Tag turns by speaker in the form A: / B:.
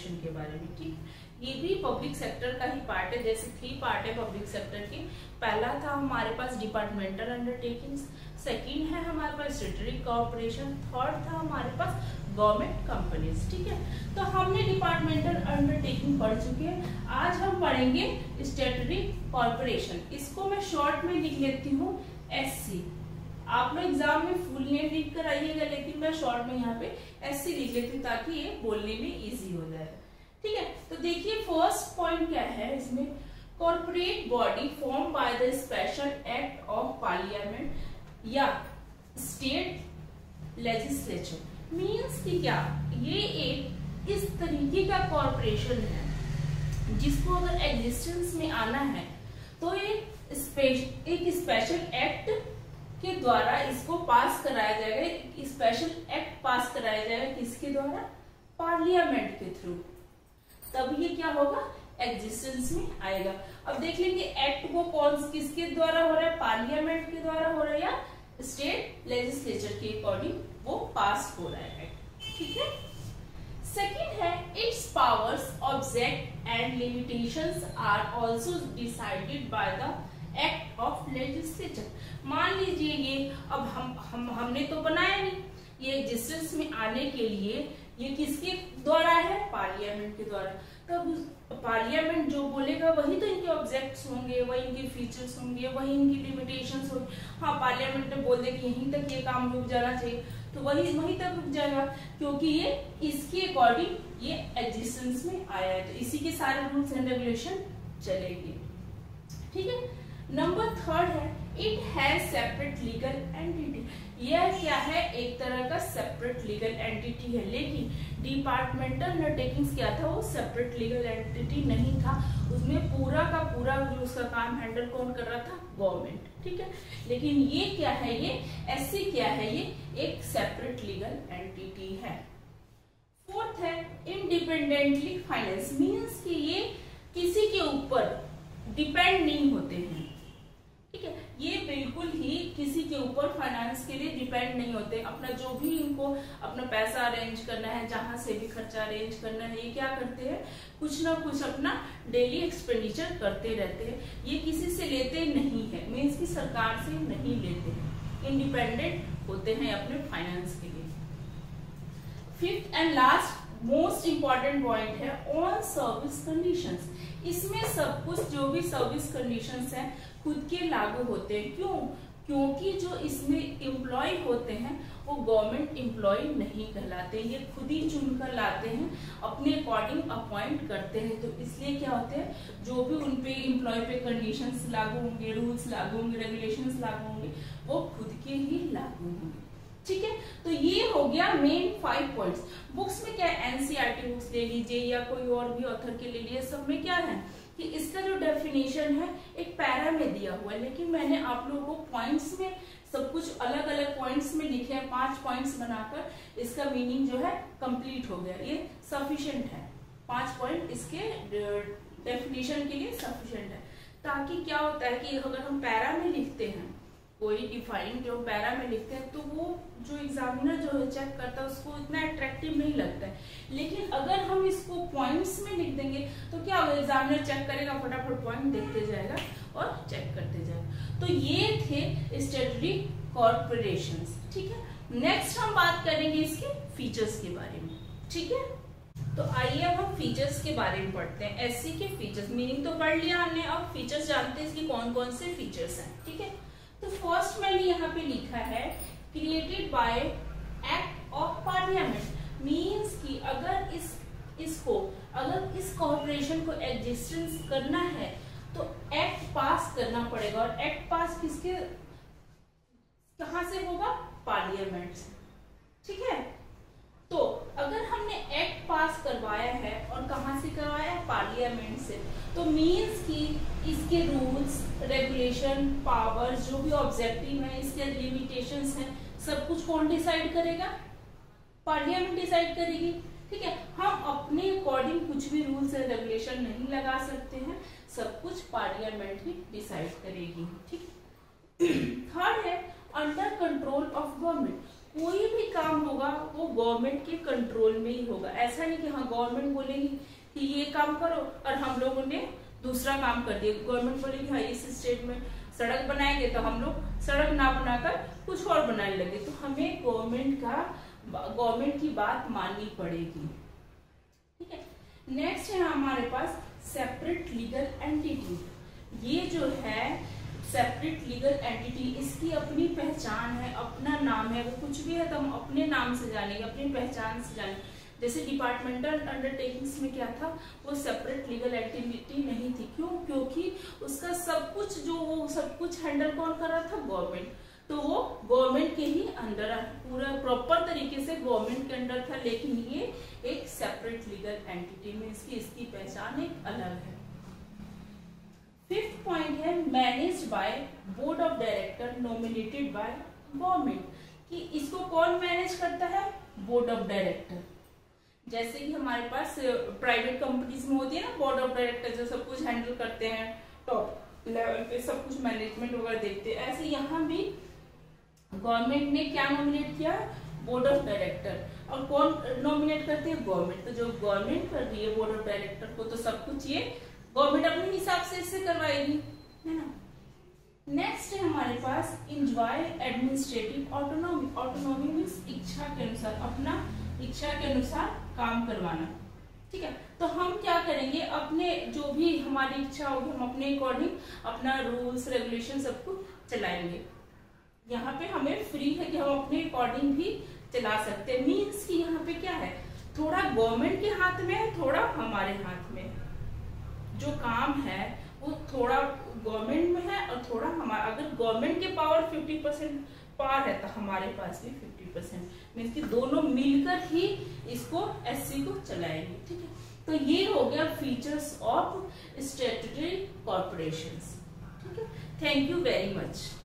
A: Corporation के बारे में। ठीक, ये भी पब्लिक सेक्टर का ही पार्ट है, जैसे 3 पार्ट है पब्लिक सेक्टर के। पहला था हमारे पास डिपार्टमेंटल अंडरटेकिंग्स, सेकंड है हमारे पास स्टैट्यूटरी कॉर्पोरेशन, थर्ड था हमारे पास गवर्नमेंट कंपनीज। ठीक है, तो हमने डिपार्टमेंटल अंडरटेकिंग पढ़ चुके हैं। आज हम पढ़ेंगे स्टैट्यूटरी कॉर्पोरेशन। इसको मैं शॉर्ट में लिख लेती हूँ SC। आप लोग एग्जाम में फुल नेम लिख कर आइएगा, लेकिन मैं शॉर्ट में यहाँ पे SC लिख लेती हूँ ताकि ये बोलने में इजी हो जाए। ठीक है, तो देखिए फर्स्ट पॉइंट क्या है इसमें, corporate body form by the special act of parliament या स्टेट लेजिस्लेचर। मीन्स कि क्या, ये एक इस तरीके का कॉर्पोरेशन है जिसको अगर एग्जिस्टेंस में आना है तो एक स्पेशल एक्ट के द्वारा इसको पास कराया जाएगा। स्पेशल एक्ट पास कराया जाएगा किसके द्वारा, पार्लियामेंट के थ्रू, तब ये क्या होगा, एग्जिस्टेंस में आएगा। अब देख लेंगे एक्ट वो कौन किसके द्वारा हो रहा है, पार्लियामेंट के द्वारा हो रहा है या स्टेट लेजिस्लेचर के अकॉर्डिंग वो पास हो रहा है। ठीक है, सेकेंड है its powers, object and limitations are also decided by the act of legislature. मान लीजिए ये अब हमने तो बनाया नहीं, ये एग्जिस्टेंस में आने के लिए ये किसके द्वारा है, पार्लियामेंट के द्वारा। तब पार्लियामेंट जो बोलेगा वही तो इनके ऑब्जेक्ट्स होंगे, वही इनके फीचर्स होंगे, वही इनकी लिमिटेशंस होंगे। हाँ, पार्लियामेंट ने बोल दे कि यहीं तक ये काम रुक जाना चाहिए तो वहीं तक रुक जाएगा, क्योंकि ये इसके अकॉर्डिंग ये एग्जिस्टेंस में आया है, तो इसी के सारे रूल्स एंड रेगुलेशन चलेंगे। ठीक है, नंबर थर्ड है it has separate legal entity. यह क्या है, एक तरह का सेपरेट लीगल एंटिटी है, लेकिन डिपार्टमेंटल अंडरटेकिंग्स क्या था, वो सेपरेट लीगल एंटिटी नहीं था। उसमें पूरा का पूरा जो उसका काम हैंडल कौन कर रहा था, गवर्नमेंट। ठीक है, लेकिन ये क्या है, ये SC क्या है, ये एक सेपरेट लीगल एंटिटी है। फोर्थ है इंडिपेंडेंटली फाइनेंस। मीन्स कि ये किसी के ऊपर डिपेंड नहीं होते हैं। ठीक है, ये बिल्कुल ही किसी के ऊपर फाइनेंस के लिए डिपेंड नहीं होते। अपना जो भी इनको अपना पैसा अरेंज करना है, जहां से भी खर्चा अरेंज करना है, ये क्या करते हैं, कुछ ना कुछ अपना डेली एक्सपेंडिचर करते रहते हैं। ये किसी से लेते नहीं है, मीन्स कि सरकार से नहीं लेते हैं, इंडिपेंडेंट होते हैं अपने फाइनेंस के लिए। Fifth and last most important point है ऑन सर्विस कंडीशंस। इसमें सब कुछ जो भी सर्विस कंडीशंस हैं खुद के लागू होते हैं। क्यों, क्योंकि जो इसमें एम्प्लॉय होते हैं वो गवर्नमेंट एम्प्लॉय नहीं कहलाते, ये खुद ही चुनकर लाते हैं, अपने अकॉर्डिंग अपॉइंट करते हैं। तो इसलिए क्या होते हैं, जो भी उन पे एम्प्लॉय पे कंडीशंस लागू होंगे, रूल्स लागू होंगे, रेगुलेशंस लागू होंगे, वो खुद के ही लागू होंगे। ठीक है, तो ये हो गया मेन 5 पॉइंट्स। बुक्स में क्या है, NCERT बुक्स ले लीजिए या कोई और भी ऑथर के ले लीजिए, सब में क्या है कि इसका जो डेफिनेशन है एक पैरा में दिया हुआ है, लेकिन मैंने आप लोगों को पॉइंट्स में सब कुछ अलग अलग पॉइंट्स में लिखे हैं। 5 पॉइंट्स बनाकर इसका मीनिंग जो है कंप्लीट हो गया, ये सफिशिएंट है। 5 पॉइंट इसके डेफिनेशन के लिए सफिशिएंट है। ताकि क्या होता है कि अगर हम पैरा में लिखते हैं, कोई डिफाइन जो पैरा में लिखते हैं, तो वो जो एग्जामिनर जो है चेक करता है उसको इतना अट्रैक्टिव नहीं लगता है। लेकिन अगर हम इसको पॉइंट्स में लिख देंगे तो क्या होगा, एग्जामिनर चेक करेगा, फटाफट पॉइंट देखते जाएगा और चेक करते जाएगा। तो ये थे स्टैट्यूटरी कॉर्पोरेशंस। ठीक है, नेक्स्ट हम बात करेंगे इसके फीचर्स के बारे में। ठीक है, तो आइए अब हम फीचर्स के बारे में पढ़ते हैं। SC के फीचर्स, मीनिंग तो पढ़ लिया हमने, अब फीचर्स जानते हैं इसके कौन कौन से फीचर्स हैं। ठीक है, तो फर्स्ट मैंने यहाँ पे लिखा है created by act of parliament. Means कि अगर अगर इस कॉर्पोरेशन को एग्जिस्टेंस करना है तो एक्ट पास करना पड़ेगा, और एक्ट पास किसके कहां से होगा, पार्लियामेंट से। ठीक है, तो अगर हमने एक्ट पास करवाया है और कहां से करवाया है, पार्लियामेंट से, तो मीन्स कि इसके रूल्स रेगुलेशन पावर्स जो भी ऑब्जेक्टिव है, इसके लिमिटेशंस हैं, सब कुछ कौन डिसाइड करेगा, पार्लियामेंट डिसाइड करेगी। ठीक है, हम अपने अकॉर्डिंग कुछ भी रूल्स एंड रेगुलेशन नहीं लगा सकते हैं, सब कुछ पार्लियामेंट ही डिसाइड करेगी। ठीक, थर्ड है अंडर कंट्रोल ऑफ गवर्नमेंट। कोई भी काम होगा वो गवर्नमेंट के कंट्रोल में ही होगा। ऐसा नहीं कि हाँ गवर्नमेंट बोलेगी कि ये काम करो और हम लोगों ने दूसरा काम कर दिया। गवर्नमेंट बोलेगी हाँ इस स्टेट में सड़क बनाएंगे तो हम लोग सड़क ना बनाकर कुछ और बनाने लगे। तो हमें गवर्नमेंट की बात माननी पड़ेगी। ठीक है, नेक्स्ट है हमारे पास सेपरेट लीगल एंटिटी। ये जो है सेपरेट लीगल एंटिटी, इसकी अपनी पहचान है, अपना नाम है। वो कुछ भी है तो हम अपने नाम से जानेंगे, अपनी पहचान से जानेंगे। जैसे डिपार्टमेंटल अंडरटेकिंग्स में क्या था, वो सेपरेट लीगल एंटिटी नहीं थी। क्यों? क्योंकि उसका सब कुछ हैंडल कौन कर रहा था? गवर्नमेंट। तो वो गवर्नमेंट के ही अंडर, पूरा प्रॉपर तरीके से गवर्नमेंट के अंडर था। लेकिन ये एक सेपरेट लीगल एंटिटी में इसकी पहचान एक अलग है। फिफ्थ पॉइंट है managed by board of director nominated by government, कि इसको कौन मैनेज करता है? Board of director. जैसे कि हमारे पास प्राइवेट कंपनीज में होती है ना बोर्ड ऑफ डायरेक्टर, जो सब कुछ हैंडल करते हैं, टॉप लेवल पे सब कुछ मैनेजमेंट वगैरह देखते हैं। ऐसे यहाँ भी गवर्नमेंट ने क्या नॉमिनेट किया? Board of director. और कौन नॉमिनेट करते हैं? गवर्नमेंट। तो जो गवर्नमेंट कर रही है बोर्ड ऑफ डायरेक्टर को, तो सब कुछ ये गवर्नमेंट अपने हिसाब से इससे करवाएगी, है ना। नेक्स्ट है हमारे पास enjoy administrative autonomy. Autonomy means इच्छा के अनुसार, अपना इच्छा के अनुसार काम करवाना। ठीक है, तो हम क्या करेंगे, अपने जो भी हमारी इच्छा होगी हम अपने अकॉर्डिंग अपना रूल्स रेगुलेशन सब कुछ चलाएंगे। यहाँ पे हमें फ्री है कि हम अपने अकॉर्डिंग भी चला सकते हैं। मीन्स कि यहाँ पे क्या है, थोड़ा गवर्नमेंट के हाथ में है, थोड़ा हमारे हाथ में। जो काम है वो थोड़ा गवर्नमेंट में है और थोड़ा हमारा, अगर गवर्नमेंट के पावर 50% पावर है तो हमारे पास भी 50%। मीन्स कि दोनों मिलकर ही इसको एससी को चलाएंगे। ठीक है, तो ये हो गया फीचर्स ऑफ स्टैट्यूटरी कॉर्पोरेशंस। ठीक है, थैंक यू वेरी मच।